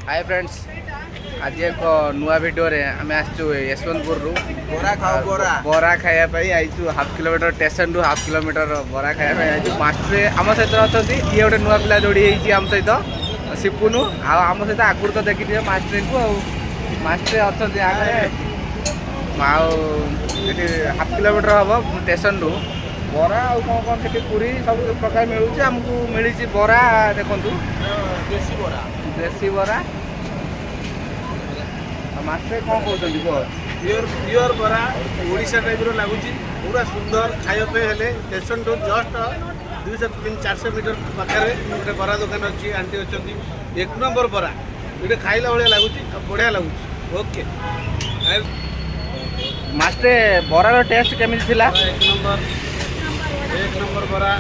hi friends, आज एक नुआ वीडियो रे आम यशवंतपुर बरा खायापी आईचु हाफ किलोमीटर स्टेशन रु हाफ किलोमीटर बरा खायापी आईचु मास्टर आम सहित अच्छा ये गोटे नुआ पिला जोड़ी आम सहित सिपुनु आम सहित आगुरी तो देखी मास्टर को मास्टर अच्छा हाफ किलोमीटर हम स्टेशन रु बरा आउ कौन कौन से पूरी सब प्रकार मिलूँ आमको मिली बरा देखु देसी बरा मास्टर कौन कहते प्योर बरा ओडिशा टाइप लगुच पूरा सुंदर खाइबे हेले स्टेशन टू जस्ट 200-400 मीटर पाखे गोटे बरा दुकान अच्छी आंटी अच्छा एक नंबर बरा ये खाइला भाया लगुच बढ़िया लगुच ओके मास्टर बरार टेस्ट केमी थिला एक नंबर बरा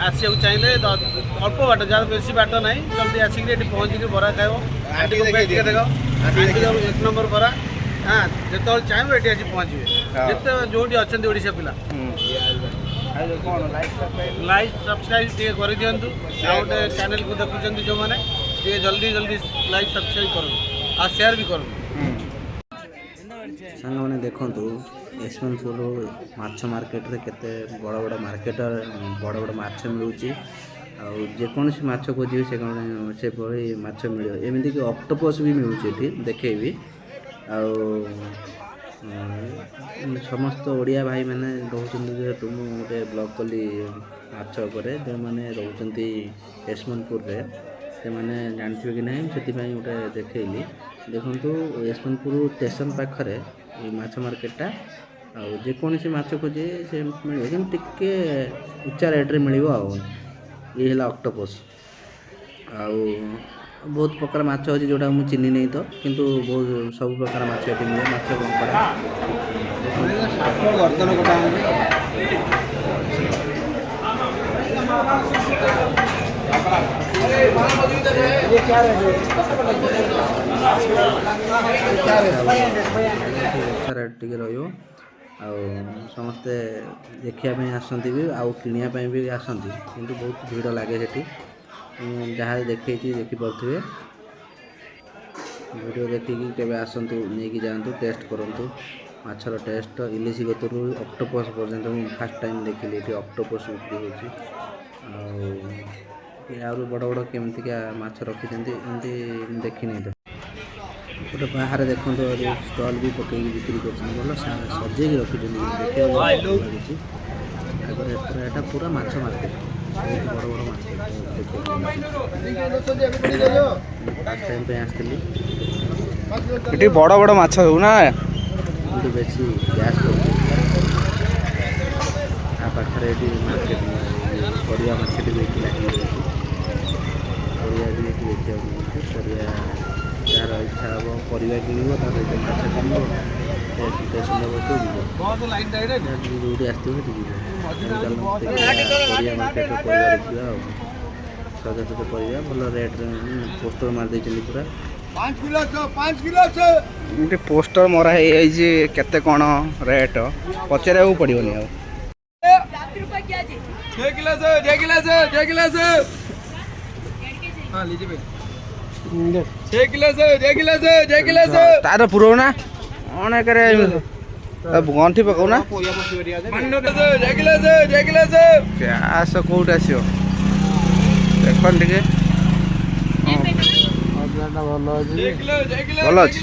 आसिया चाहिए अल्प बाट जहाँ बेसी बाट ना जल्दी आसिक पहुँचिक बरा खाइब एक नंबर बरा हाँ जो चाहिए ये आज पहुँचे जिते जो अच्छा ओडिशा पिला लाइक सब्सक्राइब कर दिंतु गोटे चैनल को देखुं जो मैंने जल्दी जल्दी लाइक सब्सक्राइब करूँ और शेयर भी करूँ सांग मैंने देखु यशवंतपुर माछ मार्केट रे केते बड़ बड़ मार्केटर बड़ बड़ माछ मिलूँ जेकोसी माछ खोजे से भाई माछ मिल एमती कि ऑक्टोपस भी मिलूँ ये देखेबी समस्त ओडिया भाई मैंने रोचते जेहेतु मुझे गोटे ब्लॉग कली माछ जो मैंने रोचते यशवंतपुर रे से मैंने जानते कि नहीं से गोटे देखली देखु यशवंतपुर स्टेशन पाखरे माछ मार्केटा जेकोसी माछ खोजे से मिले टिके उच्चा रेट्रे मिल ये है ऑक्टोपस बहुत प्रकार माछ अच्छे जोटा मुझे चिन्ह नहीं तो किंतु बहुत सब प्रकार माछ ये मिले माछ गर्दन गोटा रेट टी समस्ते देखापी आसती भी आउ कि भी आसती किंतु बहुत भीड़ लगे से जहाँ देखे देखिपे वीडियो देखिकी केवे आसतु नहीं जातु टेस्ट करूँ माछर टेस्ट इलिश गतर ऑक्टोपस पर्यंत मुझे फास्ट टाइम देखिली ये ऑक्टोपस बिक्री हो बड़ बड़ केमतिका माछ रखी देखी नहीं तो गोटे बाहर देखो स्टल भी पकई बिक्री कर सजे रखी देखा आगे पूरा माछ मार्केट बड़ बड़ माछ टाइम आसती बड़ बड़ माछ हो ना बेसी गैस पाखे मार्केट परिया मार्केट भी लगे परिया भी देखा परिया यार इच्छा हम परिया किण माछ किण स्टेशन बस जो आसती परिया मार्केट परिया देखा सजा सजा परिया भल रेट पोस्टर मारदे पूरा 5 किलो पोस्टर मरा केते कौन रेट पचारे पड़ोनी तार पुरोना अनेक गंठी पकाउना गैस कौट आस देख टे भल अच्छे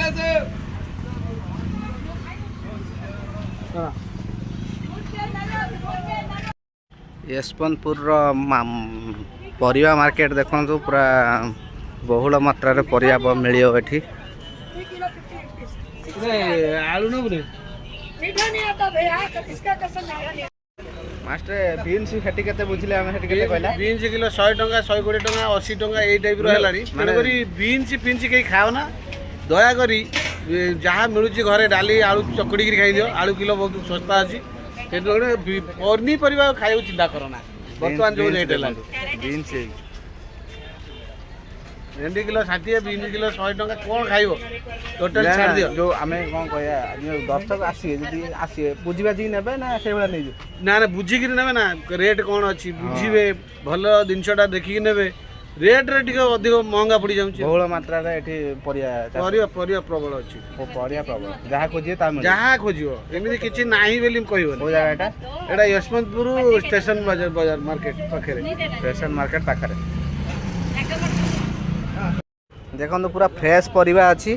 यशवंतपुर परिवा मार्केट देखो पूरा बहुल मात्रा रे परिया मिल मास्टर बीन्स हेटी केते बुझिले हम हेटी केते कहला बीन्स किलो 100 टंका 120 टंका 80 टंका ए टाइप रो हेलारी माने करी बीन्स फिन्स के खाओ ना दया करी जहाँ मिलूची घरे डाली आलू चकड़ी खाई दियो आलू किलो बहुत सस्ता अच्छी पनीपरिया खाई चिंता करना बर्तमान जो रेट है बीन्स भेंडी किलो 60 बीन्स किलो 100 टंका कौन खाइब टोटल छाड़ दियो जो आमे कौन कहया दर्शक आसी जदी आसी बुझी बाजी नेबे ना से बेला नै ना ना बुझी कि नेबे ना रेट कौन अच्छी बुझीबे भल जिनसटा देखिक नेबे रेट रे टिके अधिक महंगा पड़ी जाउची बहुल मात्रा रे एठी परिया परिया परिया प्रबल अछि परिया प्रबल जहाँ खोजिए ता मिले जहाँ खोजियो एମିତି କିଛି ନାହିଁ ବୋଲି କହିबନି କୋଉ ଜାଗା ଏଟା एटा यशवंतपुर स्टेशन बाजार बाजार मार्केट पाखरे स्टेशन मार्केट पाखरे देखो पूरा फ्रेश परिबा अछि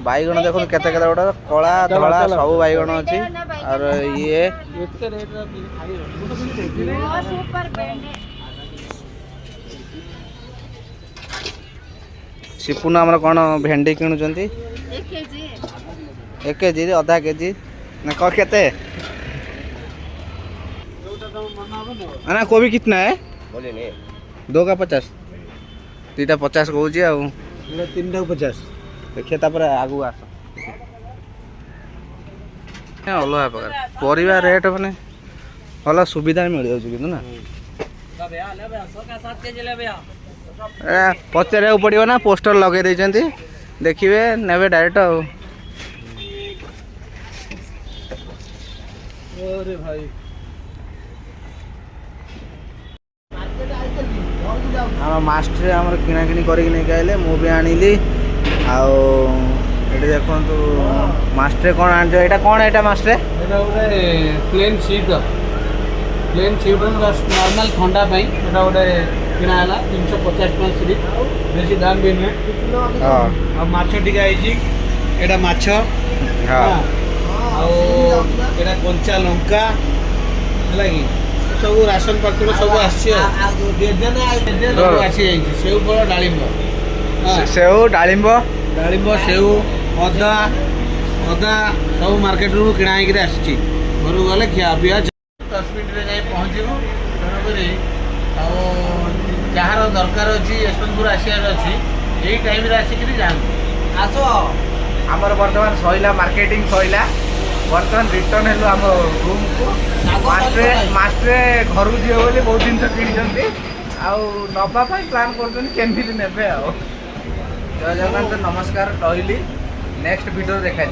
बाईगण देखो केते केते गोटा कला धला सब बाईगण अछि और ये एतके रेट रे सुपर बैंड सिपुन हमर कोन भेंडी किणुचंती 1 केजी 1 केजी आधा केजी ना क केते ना कोबी कितना है बोले ने 2 का 50 तीटा 50 कहूची आ एटा 3 टा 50 देखिए तापर आगु आस अलग प्रकार परिवा रेट माने भल सुविधा मिल जाଉଛି किंतु ना पचारे पड़ो ना पोस्टर लगे देइछंती देखिए नेबे डायरेक्ट अरे भाई आम मास्टर आम किना किणी करके नहीं आइले मु भी आनिली आउ ये देखो मास्टर कौन आन एटा कौन एटा मास्टर एटा गोटे प्लेन सीट नॉर्मल ठंडा पाई एटा गोटे किना हला 350 टका सीट बेसी दाम भी नहीं हां आ माछ टिका आइची एटा माछ हां आ एटा कंचा लंका हला कि सब राशन पात्र सब आसी सब आसी जाइची सेव फल डालिंब सेव डालिंब डालिंब सेव अदा अदा सब मार्केट रू किଣା ହେଇକିରି ଆସିଛି ଘରୁ ଗଲେ ଖିଆ ପିଆ 10 ମିନିଟରେ ଯାଇ ପହଞ୍ଚିବୁ ତେଣୁକରି ଆଉ ଯାହାର ଦରକାର ଅଛି यशवंतपुर ଆସିବାର ଅଛି ଏଇ ଟାଇମରେ ଆସିକିରି ଯାଆନ୍ତୁ आस आमर वर्तमान सैला मार्केटिंग सैला वर्तमान रिटर्न हेलु आम रूम को मास्टर घर को जीव बोली बहुत दिन किनी आउ नवा प्लान करमि नेबे आ जय जगन्नाथ नमस्कार रही नेक्स्ट वीडियो देखा